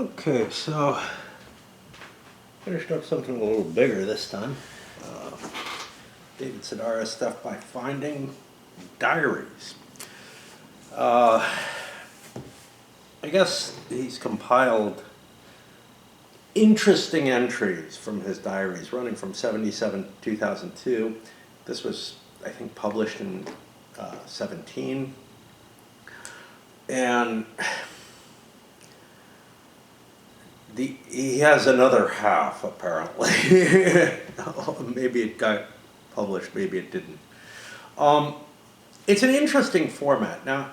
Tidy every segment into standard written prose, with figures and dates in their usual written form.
Okay, so finished up something a little bigger this time. David Sedaris stuff by finding diaries. I guess he's compiled interesting entries from his diaries running from 77 to 2002. This was, I think, published in 17. And he has another half, apparently. Maybe it got published, maybe it didn't. It's an interesting format. Now,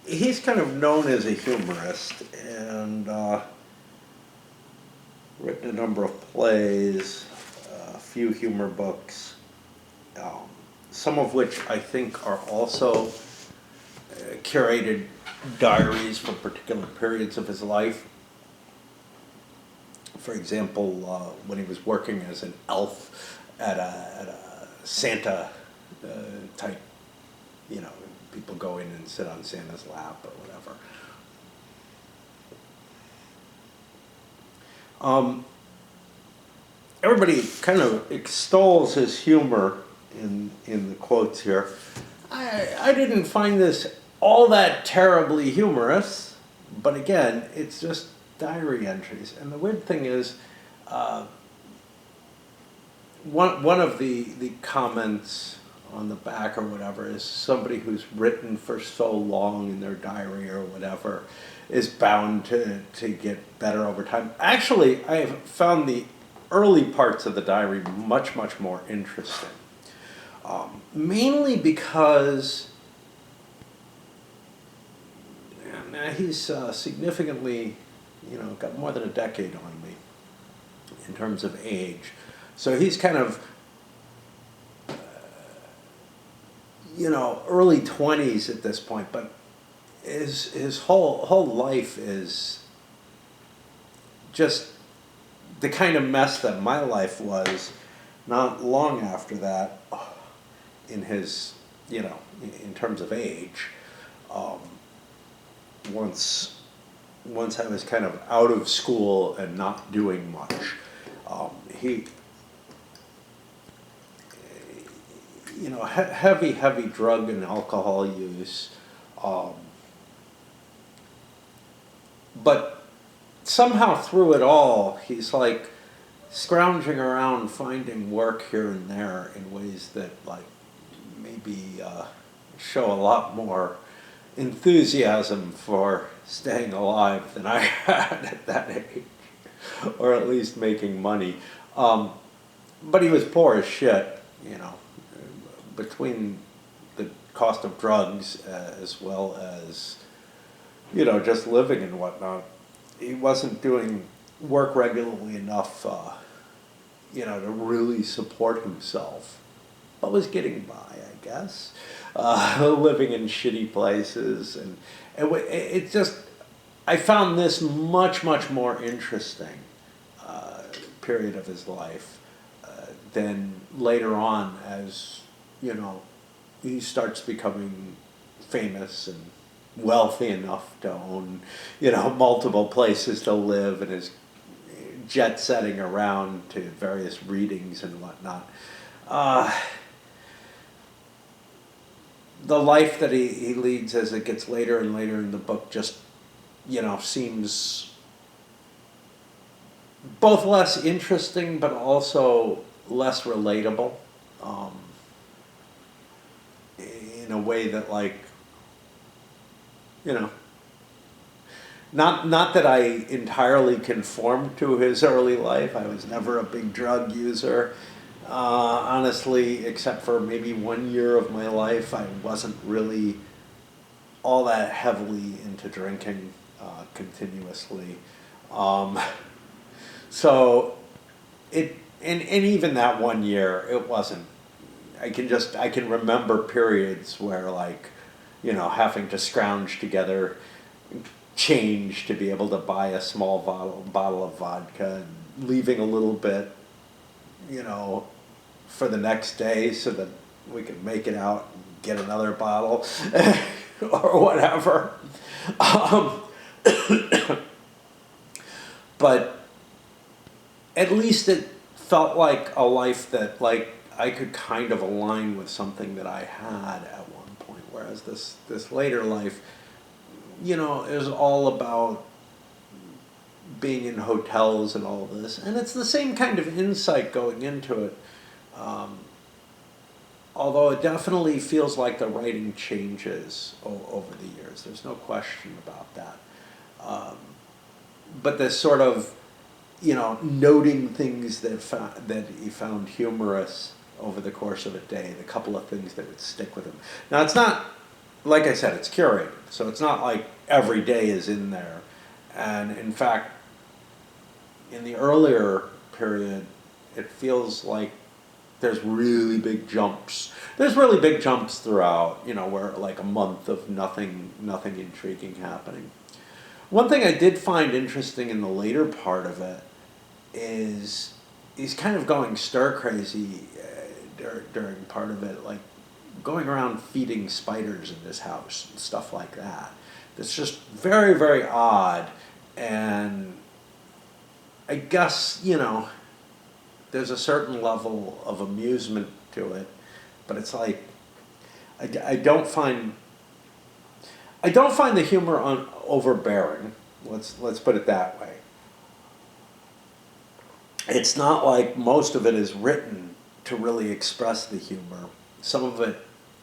he's kind of known as a humorist and written a number of plays, a few humor books, some of which I think are also curated diaries from particular periods of his life. For example, when he was working as an elf at a Santa type, people go in and sit on Santa's lap or whatever. Everybody kind of extols his humor in the quotes here. I didn't find this all that terribly humorous, but again, it's just diary entries. And the weird thing is, one of the comments on the back or whatever is somebody who's written for so long in their diary or whatever is bound to get better over time. Actually, I have found the early parts of the diary much more interesting. Mainly because he's significantly, got more than a decade on me in terms of age. So he's kind of, early 20s at this point, but his whole life is just the kind of mess that my life was not long after that in his, in terms of age. Once I was kind of out of school and not doing much, he, heavy drug and alcohol use, but somehow through it all, he's like scrounging around finding work here and there in ways that maybe show a lot more enthusiasm for staying alive than I had at that age, or at least making money. But he was poor as shit, between the cost of drugs as well as, just living and whatnot. He wasn't doing work regularly enough, to really support himself, but was getting by, I guess. Living in shitty places, and it just, I found this much more interesting period of his life than later on, as he starts becoming famous and wealthy enough to own multiple places to live and is jet setting around to various readings and whatnot. The life that he leads as it gets later and later in the book just, seems both less interesting but also less relatable, in a way that, not that I entirely conformed to his early life. I was never a big drug user. Honestly, except for maybe 1 year of my life, I wasn't really all that heavily into drinking continuously. So it, and even that 1 year, it wasn't. I can remember periods where having to scrounge together change to be able to buy a small bottle of vodka, and leaving a little bit, for the next day so that we could make it out and get another bottle or whatever. but at least it felt like a life that like I could kind of align with something that I had at one point. Whereas this later life, you know, is all about being in hotels and all this, and it's the same kind of insight going into it. Um, Although it definitely feels like the writing changes over the years. There's no question about that. Um, but this sort of, you know, noting things that he found humorous over the course of a day, the couple of things that would stick with him. Now, it's not, like I said, it's curated. So it's not like every day is in there. And in fact, in the earlier period, it feels like there's really big jumps. There's really big jumps throughout, you know, where like a month of nothing intriguing happening. One thing I did find interesting in the later part of it is he's kind of going stir crazy during part of it, like going around feeding spiders in his house and stuff like that. That's just very, very odd. And I guess, you know, there's a certain level of amusement to it, but it's like I don't find the humor overbearing. Let's put it that way. It's not like most of it is written to really express the humor. Some of it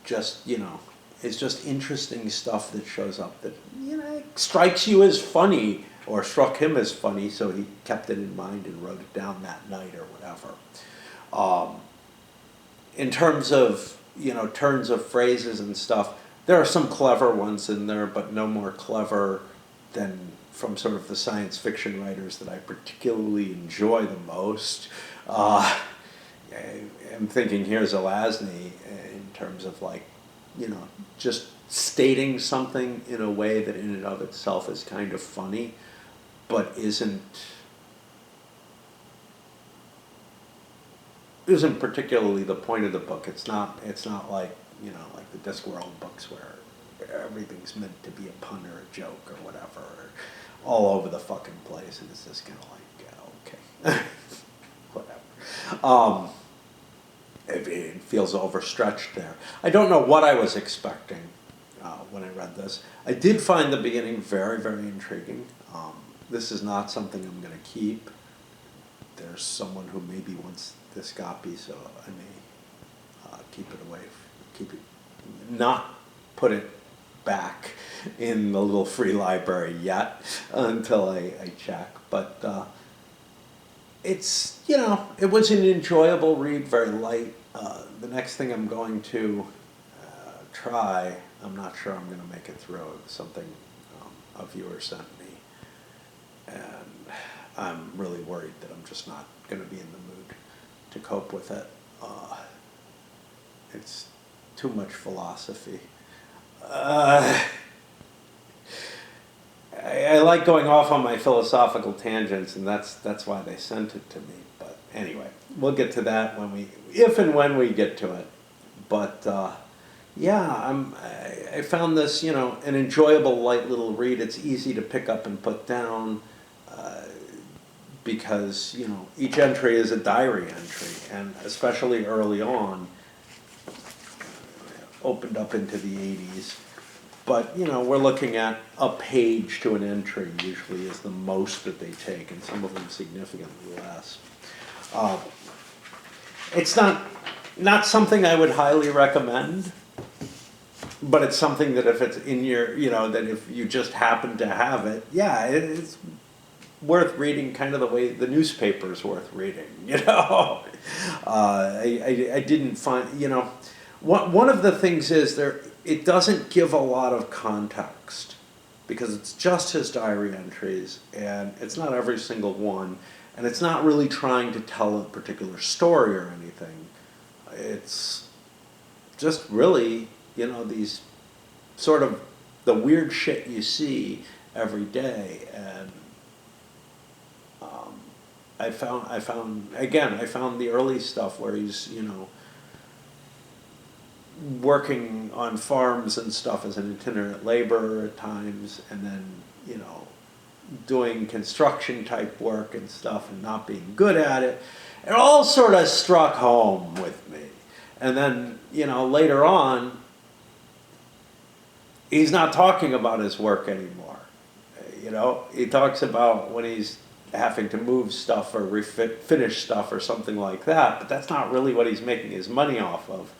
just, you know, is just interesting stuff that shows up that, you know, strikes you as funny or struck him as funny, so he kept it in mind and wrote it down that night or whatever. In terms of, you know, turns of phrases and stuff, there are some clever ones in there, but no more clever than from sort of the science fiction writers that I particularly enjoy the most. I'm thinking here Zelazny in terms of like, you know, just stating something in a way that in and of itself is kind of funny, but isn't particularly the point of the book. It's not like, you know, like the Discworld books where everything's meant to be a pun or a joke or whatever, or all over the fucking place, and it's just kind of like, okay, whatever. It feels overstretched there. I don't know what I was expecting when I read this. I did find the beginning very, very intriguing. This is not something I'm going to keep. There's someone who maybe wants this copy, so I may keep it away, not put it back in the little free library yet until I check. But it's, you know, it was an enjoyable read, very light. The next thing I'm going to try, I'm not sure I'm going to make it through. It was something a viewer sent me, and I'm really worried that I'm just not going to be in the mood to cope with it. It's too much philosophy. I like going off on my philosophical tangents, and that's why they sent it to me. But anyway, we'll get to that if and when we get to it. But yeah, I found this, you know, an enjoyable, light little read. It's easy to pick up and put down because, you know, each entry is a diary entry, and especially early on, opened up into the 80s. But, you know, we're looking at a page to an entry usually is the most that they take, and some of them significantly less. It's not something I would highly recommend, but it's something that if it's in your, you know, that if you just happen to have it, yeah, it's worth reading kind of the way the newspaper is worth reading, you know. I didn't find, you know, one of the things is it doesn't give a lot of context because it's just his diary entries, and it's not every single one, and it's not really trying to tell a particular story or anything. It's just really, you know, these sort of the weird shit you see every day. And I found the early stuff where he's, you know, working on farms and stuff as an itinerant laborer at times, and then, you know, doing construction type work and stuff and not being good at it. It all sort of struck home with me. And then, later on, he's not talking about his work anymore. He talks about when he's having to move stuff or finish stuff or something like that, but that's not really what he's making his money off of.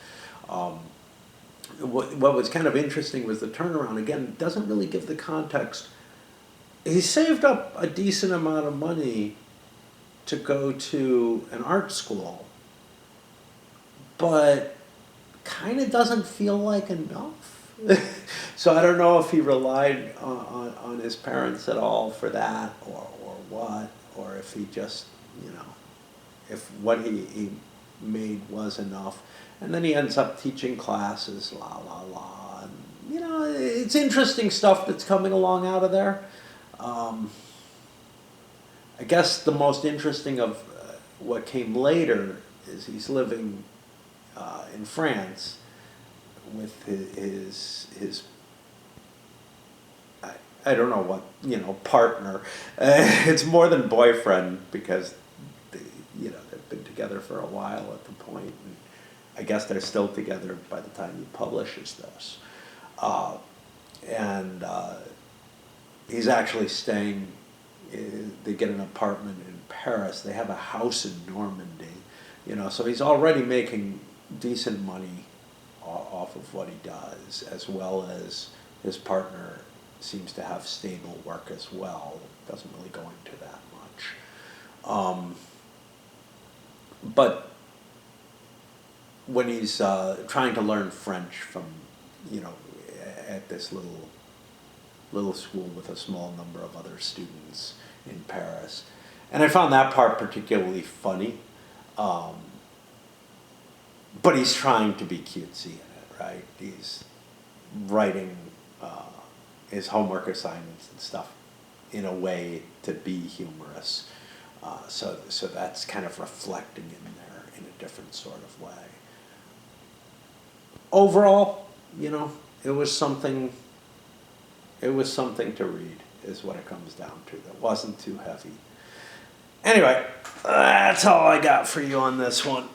What was kind of interesting was the turnaround. Again, it doesn't really give the context. He saved up a decent amount of money to go to an art school, but kind of doesn't feel like enough. So I don't know if he relied on his parents at all for that, or what, or if he just, if what he made was enough. And then he ends up teaching classes, and, it's interesting stuff that's coming along out of there. I guess the most interesting of what came later is he's living in France with his I don't know what, partner. It's more than boyfriend, because they've been together for a while at the point, and I guess they're still together by the time he publishes this. And he's actually staying, they get an apartment in Paris. They have a house in Normandy, so he's already making decent money off of what he does, as well as his partner seems to have stable work as well. Doesn't really go into that much. But when he's trying to learn French from, at this little school with a small number of other students in Paris, and I found that part particularly funny. But he's trying to be cutesy in it, right? He's writing his homework assignments and stuff in a way to be humorous. So that's kind of reflecting in there in a different sort of way. Overall, it was something to read, is what it comes down to. That wasn't too heavy. Anyway, that's all I got for you on this one.